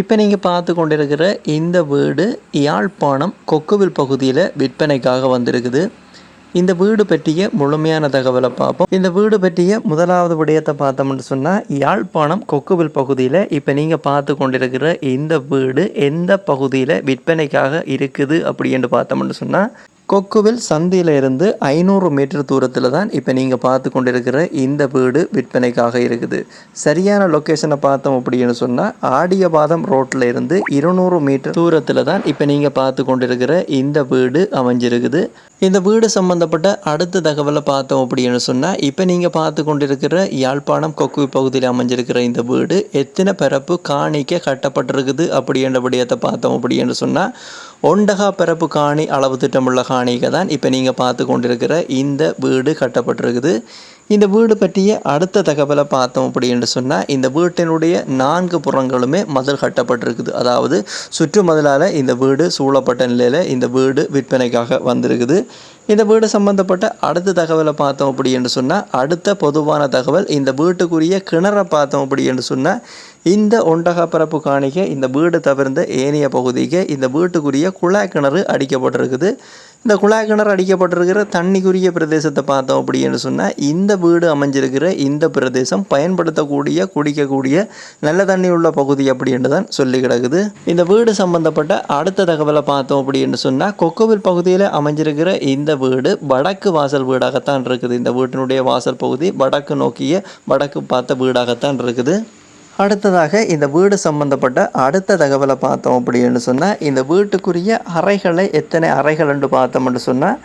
இப்போ நீங்கள் பார்த்து கொண்டிருக்கிற இந்த வீடு யாழ்ப்பாணம் கொக்குவில் பகுதியில் விற்பனைக்காக வந்திருக்குது. இந்த வீடு பற்றிய முழுமையான தகவலை பார்ப்போம். இந்த வீடு பற்றிய முதலாவது விடயத்தை பார்த்தோம்னு சொன்னால், யாழ்ப்பாணம் கொக்குவில் பகுதியில் இப்போ நீங்கள் பார்த்து கொண்டிருக்கிற இந்த வீடு எந்த பகுதியில் விற்பனைக்காக இருக்குது அப்படின்னு பார்த்தோம்னு சொன்னால், கொக்குவில் சந்தியில் இருந்து 500 மீட்டர் தூரத்தில் தான் இப்போ நீங்கள் பார்த்து கொண்டிருக்கிற இந்த வீடு விற்பனைக்காக இருக்குது. சரியான லொக்கேஷனை பார்த்தோம் அப்படின்னு சொன்னால், ஆடியபாதம் ரோட்டில் இருந்து 200 மீட்டர் தூரத்தில் தான் இப்போ நீங்கள் பார்த்து கொண்டிருக்கிற இந்த வீடு அமைஞ்சிருக்குது. இந்த வீடு சம்பந்தப்பட்ட அடுத்த தகவலை பார்த்தோம் அப்படின்னு சொன்னால், இப்போ நீங்கள் பார்த்து கொண்டிருக்கிற யாழ்ப்பாணம் கொக்கு பகுதியில் அமைஞ்சிருக்கிற இந்த வீடு எத்தனை பரப்பு காணிக்க கட்டப்பட்டிருக்குது அப்படின்ற விடயத்தை பார்த்தோம் அப்படின்னு சொன்னால், ஒண்டகா பரப்பு காணி அளவு திட்டமுள்ள காணிக்க தான் இப்போ நீங்கள் பார்த்து கொண்டிருக்கிற இந்த வீடு கட்டப்பட்டிருக்குது. இந்த வீடு பற்றிய அடுத்த தகவலை பார்த்தோம் அப்படின்னு சொன்னால், இந்த வீட்டினுடைய 4 புறங்களுமே மதில் கட்டப்பட்டிருக்குது. அதாவது சுற்று மதிலால் இந்த வீடு சூழப்பட்ட நிலையில் இந்த வீடு விற்பனைக்காக வந்திருக்குது. இந்த வீடு சம்பந்தப்பட்ட அடுத்த தகவலை பார்த்தோம் அப்படின்னு சொன்னால், அடுத்த பொதுவான தகவல் இந்த வீட்டுக்குரிய கிணறை பார்த்தோம் அப்படின்னு சொன்னால், இந்த ஒண்டகா பரப்பு காணிக்க இந்த வீடு தவிர்ந்த ஏனைய பகுதிக்கு இந்த வீட்டுக்குரிய குழாய் கிணறு அடிக்கப்பட்டிருக்குது. இந்த குழாய் கிணறு அடிக்கப்பட்டிருக்கிற தண்ணிக்குரிய பிரதேசத்தை பார்த்தோம் அப்படின்னு சொன்னால், இந்த வீடு அமைஞ்சிருக்கிற இந்த பிரதேசம் பயன்படுத்தக்கூடிய குடிக்கக்கூடிய நல்ல தண்ணி உள்ள பகுதி அப்படின்னு தான் சொல்லி கிடக்குது. இந்த வீடு சம்பந்தப்பட்ட அடுத்த தகவலை பார்த்தோம் அப்படின்னு சொன்னால், கொக்குவில் பகுதியில் அமைஞ்சிருக்கிற இந்த வீடு வடக்கு வாசல் வீடாகத்தான் இருக்குது. இந்த வீட்டினுடைய வாசல் பகுதி வடக்கு நோக்கிய வடக்கு பார்த்த வீடாகத்தான் இருக்குது. அடுத்ததாக இந்த வீடு சம்பந்தப்பட்ட அடுத்த தகவலை பார்த்தோம் அப்படின்னு சொன்னால், இந்த வீட்டுக்குரிய அறைகளை எத்தனை அறைகள்னு பார்த்தோம்னு சொன்னால்,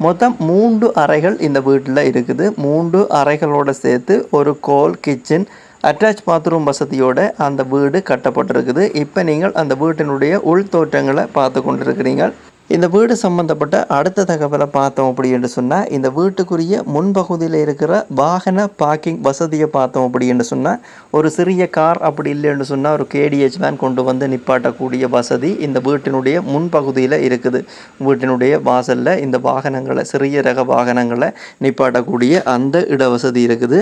மொத்தம் 3 அறைகள் இந்த வீட்டில் இருக்குது. 3 அறைகளோடு சேர்த்து ஒரு கோல் கிச்சன் அட்டாச் பாத்ரூம் வசதியோடு அந்த வீடு கட்டப்பட்டிருக்குது. இப்போ நீங்கள் அந்த வீட்டினுடைய உள் தோற்றங்களை பார்த்து கொண்டிருக்கிறீங்க. இந்த வீடு சம்பந்தப்பட்ட அடுத்த தகவலை பார்த்தோம் அப்படின்னு சொன்னால், இந்த வீட்டுக்குரிய முன்பகுதியில் இருக்கிற வாகன பார்க்கிங் வசதியை பார்த்தோம் அப்படின்னு சொன்னால், ஒரு சிறிய கார் அப்படி இல்லைன்னு சொன்னால் ஒரு KDH வேன் கொண்டு வந்து நிப்பாட்டக்கூடிய வசதி இந்த வீட்டினுடைய முன்பகுதியில் இருக்குது. வீட்டினுடைய வாசலில் இந்த வாகனங்களை சிறிய ரக வாகனங்களை நிப்பாட்டக்கூடிய அந்த இட வசதி இருக்குது.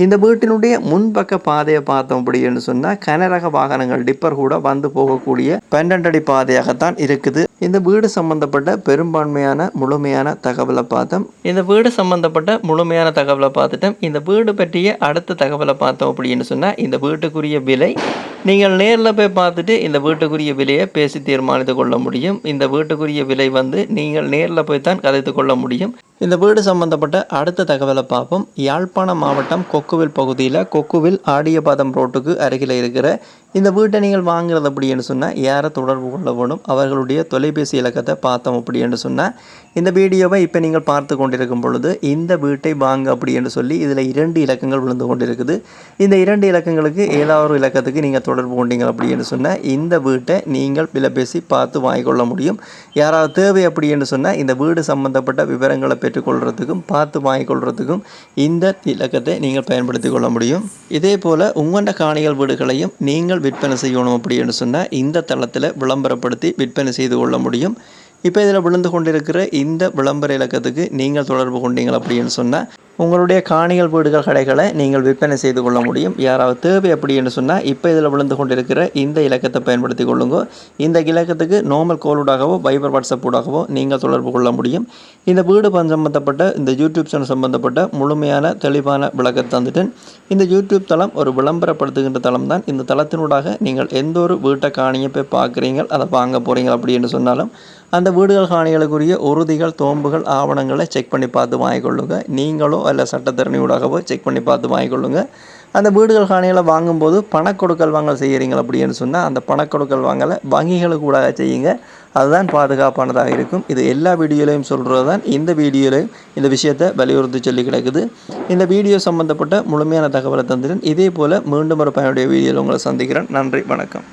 இந்த வீட்டினுடைய முன்பக்க பாதையை பார்த்தோம் அப்படின்னு சொன்னால், கனரக வாகனங்கள் டிப்பர் கூட வந்து போகக்கூடிய 12 அடி பாதையாகத்தான் இருக்குது. இந்த வீடு சம்பந்தப்பட்ட பெரும்பான்மையான முழுமையான தகவலை பார்த்தோம். இந்த வீடு சம்பந்தப்பட்ட முழுமையான தகவலை பார்த்துட்டோம். இந்த வீடு பற்றிய அடுத்த தகவலை பார்த்தோம் அப்படின்னு சொன்னால், இந்த வீட்டுக்குரிய விலை நீங்கள் நேரில் போய் பார்த்துட்டு இந்த வீட்டுக்குரிய விலையை பேசி தீர்மானித்து கொள்ள முடியும். இந்த வீட்டுக்குரிய விலை நீங்கள் நேரில் போய் தான் கதைத்து கொள்ள முடியும். இந்த வீடு சம்பந்தப்பட்ட அடுத்த தகவலை பார்ப்போம். யாழ்ப்பாணம் மாவட்டம் கொக்குவில் பகுதியில் கொக்குவில் ஆடியபாதம் ரோட்டுக்கு அருகில் இருக்கிற இந்த வீட்டை நீங்கள் வாங்குறது அப்படின்னு சொன்னால், யாரை தொடர்பு கொள்ள வேணும், அவர்களுடைய தொலைபேசி இலக்கத்தை பார்த்தோம் அப்படின்னு சொன்னால், இந்த வீடியோவை இப்போ நீங்கள் பார்த்து கொண்டிருக்கும் பொழுது இந்த வீட்டை வாங்க அப்படின்னு சொல்லி இதில் 2 இலக்கங்கள் விழுந்து கொண்டிருக்குது. இந்த 2 இலக்கங்களுக்கு ஏதாவது ஒரு இலக்கத்துக்கு நீங்கள் தொடர்பு கொண்டீங்க அப்படின்னு சொன்னால், இந்த வீட்டை நீங்கள் விலை பேசி பார்த்து வாங்கிக்கொள்ள முடியும். யாராவது தேவை அப்படின்னு சொன்னால், இந்த வீடு சம்பந்தப்பட்ட விவரங்களை பெற்றுக்கொள்கிறதுக்கும் பார்த்து வாங்கிக்கொள்கிறதுக்கும் இந்த இலக்கத்தை நீங்கள் பயன்படுத்தி கொள்ள முடியும். இதே போல் உங்களோட காணிகள் வீடுகளையும் நீங்கள் விற்பனை செய்யணும் அப்படின்னு சொன்னால், இந்த தளத்தில் விளம்பரப்படுத்தி விற்பனை செய்து கொள்ள முடியும். இப்போ இதில் விழுந்து கொண்டிருக்கிற இந்த விளம்பர இலக்கத்துக்கு நீங்கள் தொடர்பு கொண்டீங்க அப்படின்னு சொன்னால், உங்களுடைய காணிகள் வீடுகள் கடைகளை நீங்கள் விற்பனை செய்து கொள்ள முடியும். யாராவது தேவை அப்படின்னு சொன்னால், இப்போ இதில் விழுந்து கொண்டிருக்கிற இந்த இலக்கத்தை பயன்படுத்தி கொள்ளுங்க. இந்த இலக்கத்துக்கு நார்மல் கோலூடாகவோ வைபர் வாட்ஸ்அப்பூடாகவோ நீங்கள் தொடர்பு கொள்ள முடியும். இந்த வீடு சம்பந்தப்பட்ட இந்த யூடியூப் சேனல் சம்பந்தப்பட்ட முழுமையான தெளிவான விளக்கத்தை தந்துட்டேன். இந்த யூடியூப் தளம் ஒரு விளம்பரப்படுத்துகின்ற தளம் தான். இந்த தளத்தினூடாக நீங்கள் எந்த ஒரு வீட்டை காணியை போய் பார்க்குறீங்க, அதை வாங்க போகிறீங்க அப்படின்னு சொன்னாலும், அந்த வீடுகள் காணிகளுக்குரிய உறுதிகள் தோம்புகள் ஆவணங்களை செக் பண்ணி பார்த்து வாங்கிக்கொள்ளுங்க. நீங்களோ அல்ல சட்டத்தரணியூடாகவோ செக் பண்ணி பார்த்து வாங்கிக்கொள்ளுங்க. அந்த வீடுகள் காணிகளை வாங்கும்போது பணக்கொடுக்கல் வாங்கல் செய்கிறீங்க அப்படின்னு சொன்னால், அந்த பணக்கொடுக்கல் வாங்கலை வங்கிகளுக்கு கூட செய்யுங்க. அதுதான் பாதுகாப்பானதாக இருக்கும். இது எல்லா வீடியோலையும் சொல்கிறது தான். இந்த வீடியோலையும் இந்த விஷயத்தை வலியுறுத்தி சொல்லி கிடக்குது. இந்த வீடியோ சம்பந்தப்பட்ட முழுமையான தகவலை தந்துட்டேன். இதே போல் மீண்டும் ஒரு பயனுடைய வீடியோவில் உங்களை சந்திக்கிறேன். நன்றி, வணக்கம்.